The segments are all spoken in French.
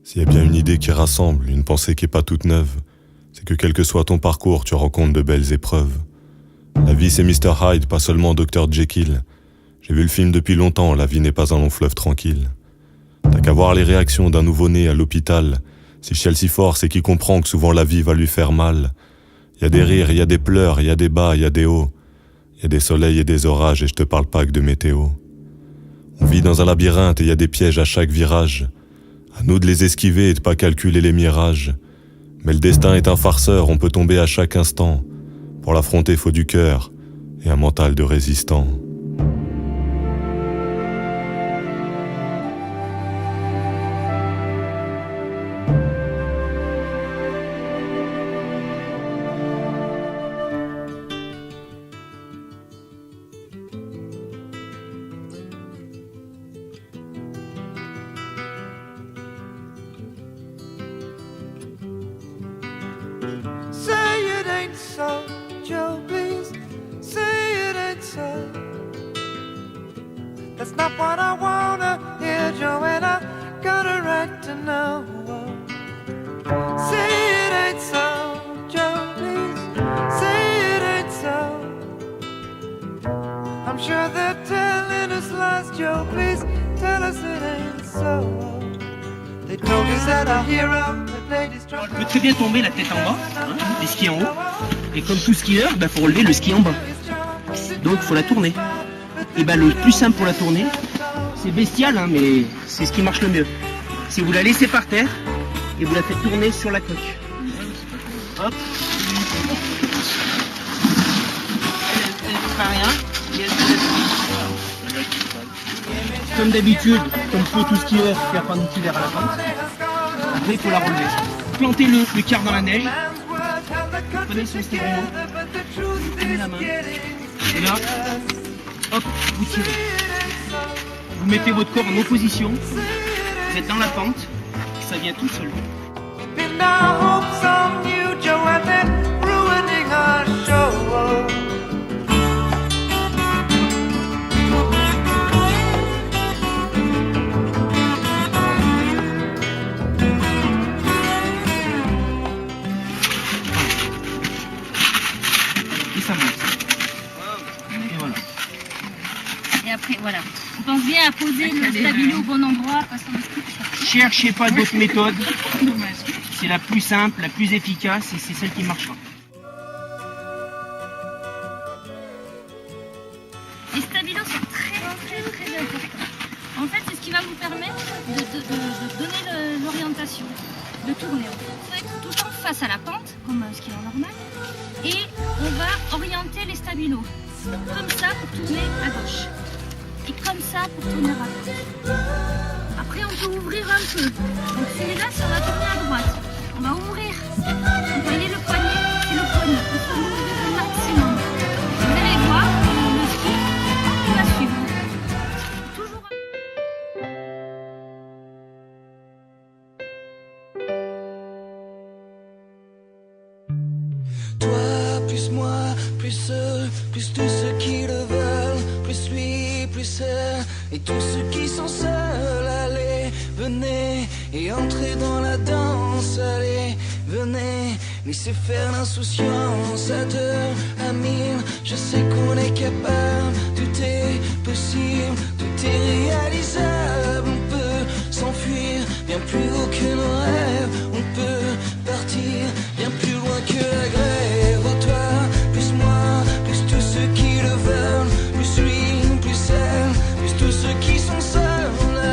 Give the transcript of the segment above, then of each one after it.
S'il y a bien une idée qui rassemble, une pensée qui est pas toute neuve, c'est que quel que soit ton parcours, tu rencontres de belles épreuves. La vie c'est Mr. Hyde, pas seulement Dr. Jekyll. J'ai vu le film depuis longtemps, la vie n'est pas un long fleuve tranquille. T'as qu'à voir les réactions d'un nouveau-né à l'hôpital. S'il chiale si fort, c'est qu'il comprend que souvent la vie va lui faire mal. Y a des rires, y a des pleurs, y a des bas, y a des hauts. Y a des soleils et des orages et je te parle pas que de météo. On vit dans un labyrinthe et y a des pièges à chaque virage. À nous de les esquiver et de pas calculer les mirages. Mais le destin est un farceur, on peut tomber à chaque instant. Pour l'affronter, faut du cœur et un mental de résistant. That's not what I wanna hear, Joanna. Got a right to know. Say it ain't so, Joe, please. Say it ain't so. I'm sure they're telling us lies, Joe, please. Tell us it ain't so. They told us that our hero, that ladies try. On peut très bien tomber la tête en bas, les skis en haut. Et comme tout skieur, faut relever le ski en bas. Donc faut la tourner. Et le plus simple pour la tourner, c'est bestial, mais c'est ce qui marche le mieux. Si vous la laissez par terre et vous la faites tourner sur la coque. Hop. Elle ne fera rien. Et elle comme d'habitude, comme pour tout skieur, perpendiculaire à la pente. Après, il faut la relever. Plantez le quart dans la neige. Prenez son stéréo. Prenez la main. Et là, hop, vous tirez. Vous mettez votre corps en opposition. Vous êtes dans la pente. Ça vient tout seul. Et ça monte. Et voilà. Et après, voilà. On pense bien à poser le stabilo au bon endroit, parce qu'on cherchez pas d'autres méthodes. C'est la plus simple, la plus efficace et c'est celle qui marchera. Les stabilos sont très importants. En fait, c'est ce qui va vous permettre de donner l'orientation, de tourner. Il faut être tout le temps face à la pente, comme ce qui est normal. Et on va orienter les stabilos. Comme ça pour tourner à gauche. Et comme ça pour tourner à droite. Après on peut ouvrir un peu. Donc celui-là, si on va tourner à droite, on va ouvrir. Vous voyez le poignet et le poignet. Il faut ouvrir le maximum. Vous allez voir, le ski, il va suivre. Toujours. Toi, plus moi, plus eux, plus tous ceux qui le veulent, plus lui, plus elle, et tous ceux qui sont seuls. Allez, venez et entrez dans la danse. Allez, venez, laissez faire l'insouciance. À deux, à mille, je sais qu'on est capable. Tout est possible, tout est réalisable. On peut s'enfuir bien plus haut que nos rêves. On peut partir bien plus loin que la grève. Oh, toi, plus moi, plus tous ceux qui le veulent, plus lui, plus elle, plus tous ceux qui sont seuls.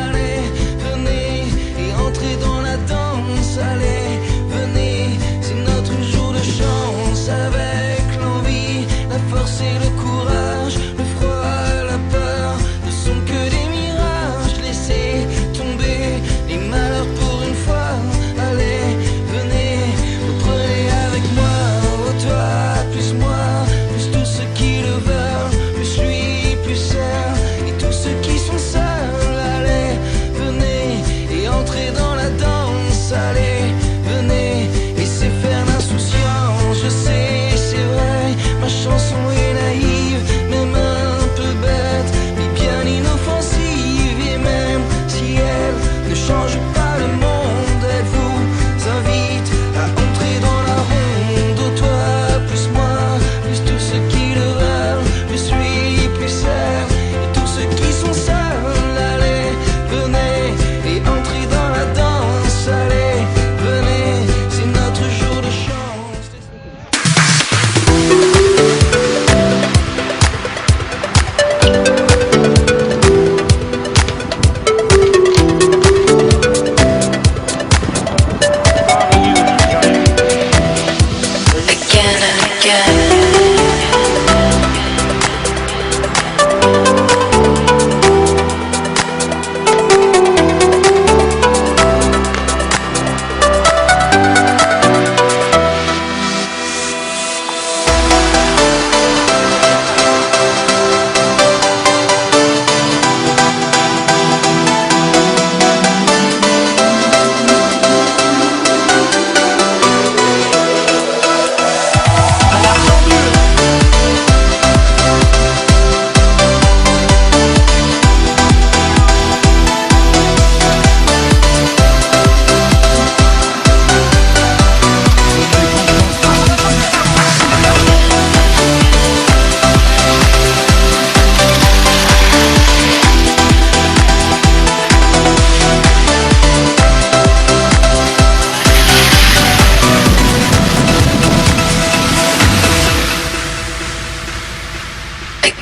Allez, venez et entrez dans la danse. Allez, venez, c'est notre jour de chance. Avec l'envie, la force et le courage, le froid et la peur ne sont que des mirages. Laissez tomber les malheurs pour une fois.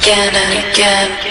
again and again.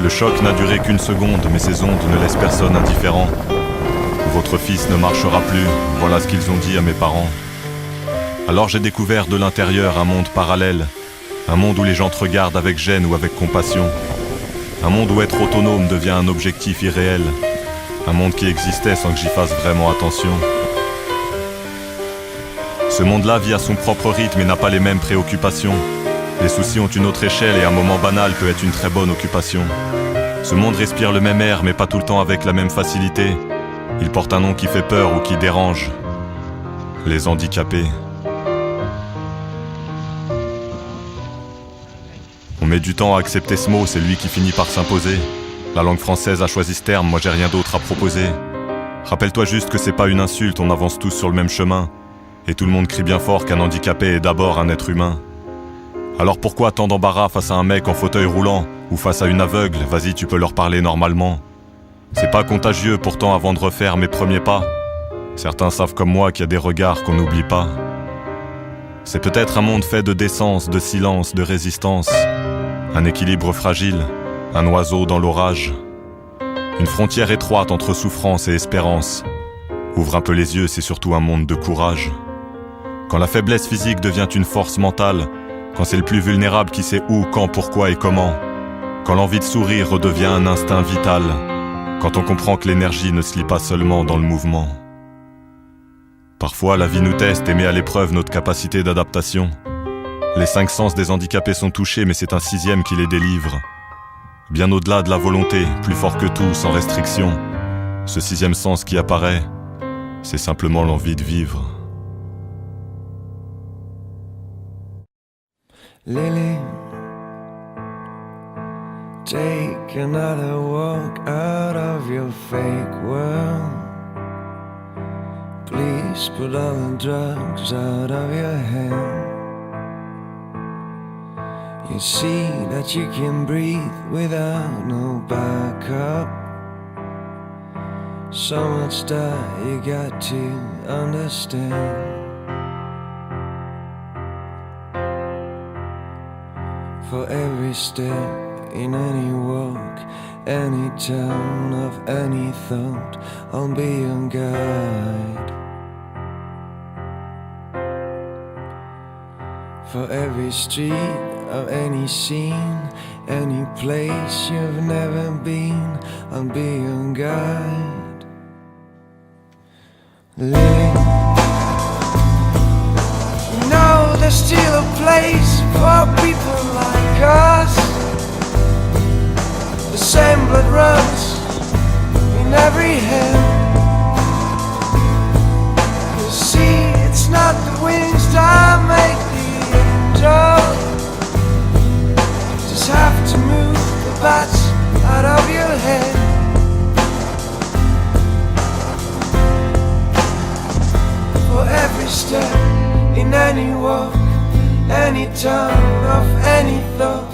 Le choc n'a duré qu'une seconde, mais ces ondes ne laissent personne indifférent. Votre fils ne marchera plus, voilà ce qu'ils ont dit à mes parents. Alors j'ai découvert de l'intérieur un monde parallèle, un monde où les gens te regardent avec gêne ou avec compassion. Un monde où être autonome devient un objectif irréel. Un monde qui existait sans que j'y fasse vraiment attention. Ce monde-là vit à son propre rythme et n'a pas les mêmes préoccupations. Les soucis ont une autre échelle et un moment banal peut être une très bonne occupation. Ce monde respire le même air mais pas tout le temps avec la même facilité. Il porte un nom qui fait peur ou qui dérange. Les handicapés. On met du temps à accepter ce mot, c'est lui qui finit par s'imposer. La langue française a choisi ce terme, moi j'ai rien d'autre à proposer. Rappelle-toi juste que c'est pas une insulte, on avance tous sur le même chemin. Et tout le monde crie bien fort qu'un handicapé est d'abord un être humain. Alors pourquoi tant d'embarras face à un mec en fauteuil roulant ou face à une aveugle, vas-y tu peux leur parler normalement. C'est pas contagieux pourtant avant de refaire mes premiers pas. Certains savent comme moi qu'il y a des regards qu'on n'oublie pas. C'est peut-être un monde fait de décence, de silence, de résistance. Un équilibre fragile, un oiseau dans l'orage. Une frontière étroite entre souffrance et espérance. Ouvre un peu les yeux, c'est surtout un monde de courage. Quand la faiblesse physique devient une force mentale, quand c'est le plus vulnérable qui sait où, quand, pourquoi et comment. Quand l'envie de sourire redevient un instinct vital. Quand on comprend que l'énergie ne se lie pas seulement dans le mouvement. Parfois, la vie nous teste et met à l'épreuve notre capacité d'adaptation. Les 5 sens des handicapés sont touchés, mais c'est un 6e qui les délivre. Bien au-delà de la volonté, plus fort que tout, sans restriction. Ce 6e sens qui apparaît, c'est simplement l'envie de vivre. Lily, take another walk out of your fake world. Please put all the drugs out of your head. You see that you can breathe without no backup. So much that you got to understand. For every step in any walk, any turn of any thought, I'll be your guide. For every street of any scene, any place you've never been, I'll be your guide. Living, you know there's still a place for people like us. The same blood runs in every hand. You see, it's not the wings that make the angel. You just have to move the bats out of your head. For every step in any walk, any turn of any thought,